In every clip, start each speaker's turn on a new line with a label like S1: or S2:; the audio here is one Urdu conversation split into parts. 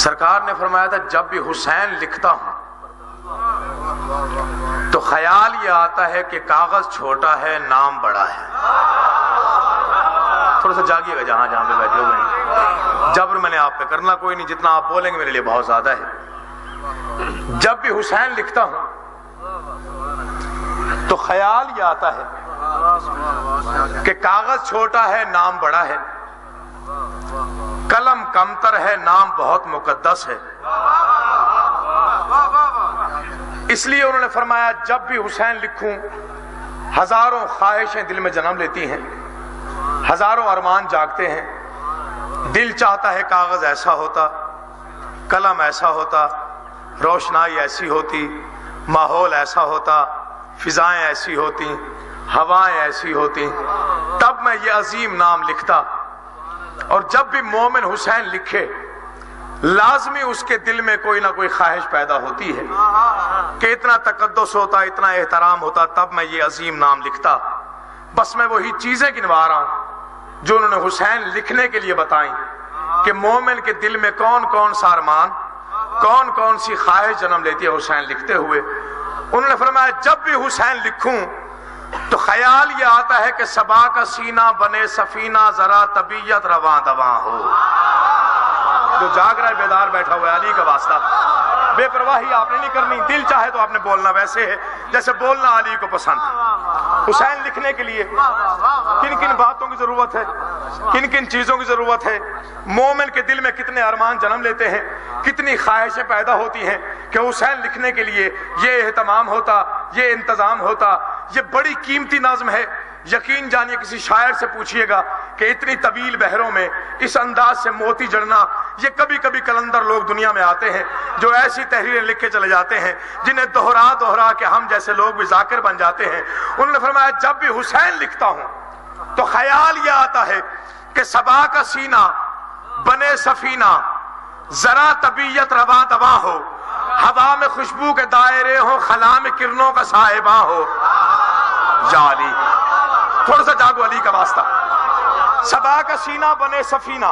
S1: سرکار نے فرمایا تھا جب بھی حسین لکھتا ہوں تو خیال یہ آتا ہے کہ کاغذ چھوٹا ہے نام بڑا ہے. تھوڑا سا جاگیے گا جہاں جہاں پہ بیٹھے ہوئے ہیں. جبر میں نے آپ پہ کرنا کوئی نہیں، جتنا آپ بولیں گے میرے لیے بہت زیادہ ہے. جب بھی حسین لکھتا ہوں تو خیال یہ آتا ہے کہ کاغذ چھوٹا ہے نام بڑا ہے، قلم کمتر ہے نام بہت مقدس ہے. اس لیے انہوں نے فرمایا جب بھی حسین لکھوں ہزاروں خواہشیں دل میں جنم لیتی ہیں، ہزاروں ارمان جاگتے ہیں. دل چاہتا ہے کاغذ ایسا ہوتا، قلم ایسا ہوتا، روشنائی ایسی ہوتی، ماحول ایسا ہوتا، فضائیں ایسی ہوتی، ہوائیں ایسی ہوتی، تب میں یہ عظیم نام لکھتا. اور جب بھی مومن حسین لکھے لازمی اس کے دل میں کوئی نہ کوئی خواہش پیدا ہوتی ہے کہ اتنا تقدس ہوتا، اتنا احترام ہوتا، تب میں یہ عظیم نام لکھتا. بس میں وہی چیزیں گنوا رہا ہوں جو انہوں نے حسین لکھنے کے لیے بتائیں کہ مومن کے دل میں کون کون سا ارمان، کون کون سی خواہش جنم لیتی ہے حسین لکھتے ہوئے. انہوں نے فرمایا جب بھی حسین لکھوں تو خیال یہ آتا ہے کہ صبا کا سینہ بنے سفینہ، ذرا طبیعت رواں دواں ہو. جو جاگ رہا ہے بیدار بیٹھا ہوا ہے، علی کا واسطہ بے پرواہی آپ نے نہیں کرنی. دل چاہے تو آپ نے بولنا ویسے ہے جیسے بولنا علی کو پسند. حسین لکھنے کے لیے کن کن باتوں کی ضرورت ہے، کن کن چیزوں کی ضرورت ہے، مومن کے دل میں کتنے ارمان جنم لیتے ہیں، کتنی خواہشیں پیدا ہوتی ہیں کہ حسین لکھنے کے لیے یہ اہتمام ہوتا، یہ انتظام ہوتا. یہ بڑی قیمتی نظم ہے. یقین جانیے کسی شاعر سے پوچھئے گا کہ اتنی طویل بحروں میں اس انداز سے موتی جڑنا، یہ کبھی کبھی کلندر لوگ دنیا میں آتے ہیں جو ایسی تحریریں لکھ کے چلے جاتے ہیں جنہیں دہرا دہرا کے ہم جیسے لوگ بھی ذاکر بن جاتے ہیں. انہوں نے فرمایا جب بھی حسین لکھتا ہوں تو خیال یہ آتا ہے کہ صبا کا سینہ بنے سفینہ، ذرا طبیعت رواں دواں ہو، ہوا میں خوشبو کے دائرے ہو، خلا میں کرنوں کا صاحباں ہو. یا علی تھوڑا سا جاگو علی کا واسطہ. صبا کا سینہ بنے سفینہ،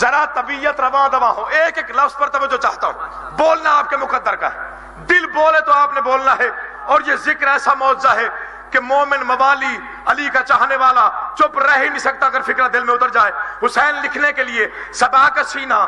S1: ذرا طبیعت رواں دواں ہو. ایک ایک لفظ پر توجہ چاہتا ہوں. بولنا آپ کے مقدر کا ہے، دل بولے تو آپ نے بولنا ہے. اور یہ ذکر ایسا معجزہ ہے کہ مومن موالی علی کا چاہنے والا چپ رہ ہی نہیں سکتا اگر فکرہ دل میں اتر جائے. حسین لکھنے کے لیے صبا کا سینہ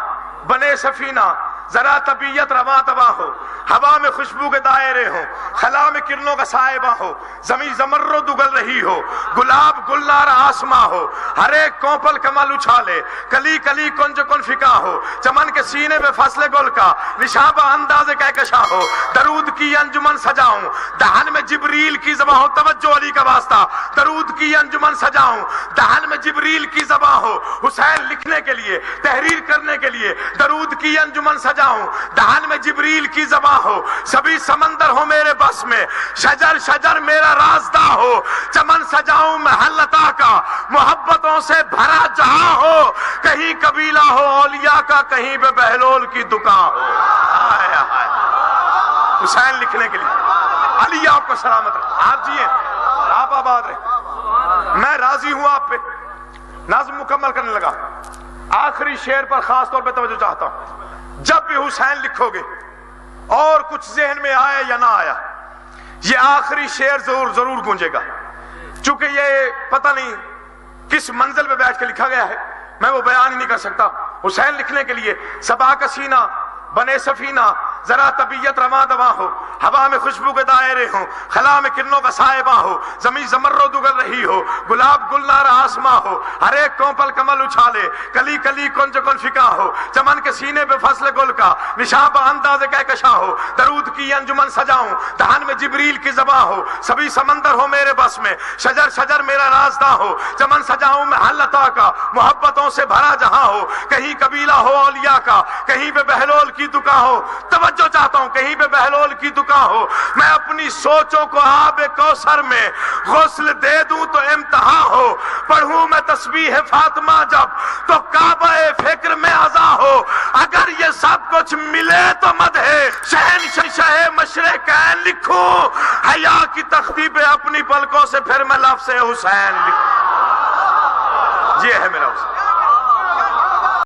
S1: بنے سفینہ، ذرا طبیعت رواں دواں ہو، ہوا میں خوشبو کے دائرے ہوں، خلا میں کرنوں کا صاحبہ ہو، زمین زمرد اگل رہی ہو، گلاب گلنار آسماں ہو، ہر ایک کوپل کمل اچھالے، کلی کلی کنج کن فکا ہو، چمن کے سینے میں فصل گل کا نشابہ انداز کہکشاں ہو، درود کی انجمن سجاؤں، دہن میں جبریل کی زباں ہو. توجہ علی کا واسطہ. درود کی انجمن سجاؤں، دہن میں جبریل کی زباں ہو. حسین لکھنے کے لیے، تحریر کرنے کے لیے درود کی انجمن سجاؤں، دہن میں جبریل کی زباں ہو. سبھی سمندر ہو میرے بس میں، شجر شجر میرا رازداں ہو. چمن سجاؤں محل عطا کا، محبتوں سے بھرا جہاں ہو. کہیں قبیلہ ہو اولیاء کا، کہیں پہ بہلول کی دکان ہو. حسین لکھنے کے لیے علی آپ کو سلامت رکھے. آپ جیئے، آپ آباد رہے. میں راضی ہوں آپ پہ. نظم مکمل کرنے لگا. آخری شعر پر خاص طور پہ توجہ چاہتا ہوں. جب بھی حسین لکھو گے اور کچھ ذہن میں آیا یا نہ آیا، یہ آخری شعر ضرور گونجے گا. چونکہ یہ پتہ نہیں کس منزل پہ بیٹھ کے لکھا گیا ہے، میں وہ بیان ہی نہیں کر سکتا. حسین لکھنے کے لیے صبا کا سینہ بنے سفینہ، ذرا طبیعت رواں دواں ہو، ہوا میں خوشبو کے دائرے ہوں، خلا میں کرنوں کا صاحبہ ہو، زمین زمرد اگل رہی ہو، گلاب گلنار آسماں ہو، ہر ایک کوپل کمل اچھالے، کلی کلی کنج کن فکا ہو، چمن کے سینے پہ فصل گل کا نشابہ انداز کہکشاں ہو. درود کی انجمن سجاؤں، دہن میں جبریل کی زباں ہو. سبھی سمندر ہو میرے بس میں، شجر شجر میرا رازداں ہو. چمن سجاؤں محل عطا کا، محبتوں سے بھرا جہاں ہو. کہیں قبیلہ ہو اولیاء کا، کہیں پہ بہلول کی دکان ہو. توجہ چاہتا ہوں، کہیں پہ بہلول کی دکان ہو. میں اپنی سوچوں کو آب کوثر میں غسل دے دوں تو امتحان ہو. پڑھوں میں تسبیح فاطمہ جب تو کعبہ فکر میں عزا ہو. اگر یہ سب کچھ ملے تو مدح شہنشاہ مشرقین لکھوں. حیا کی تختی پہ اپنی پلکوں سے پھر میں لفظ حسین لکھوں. یہ ہے میرا حسین.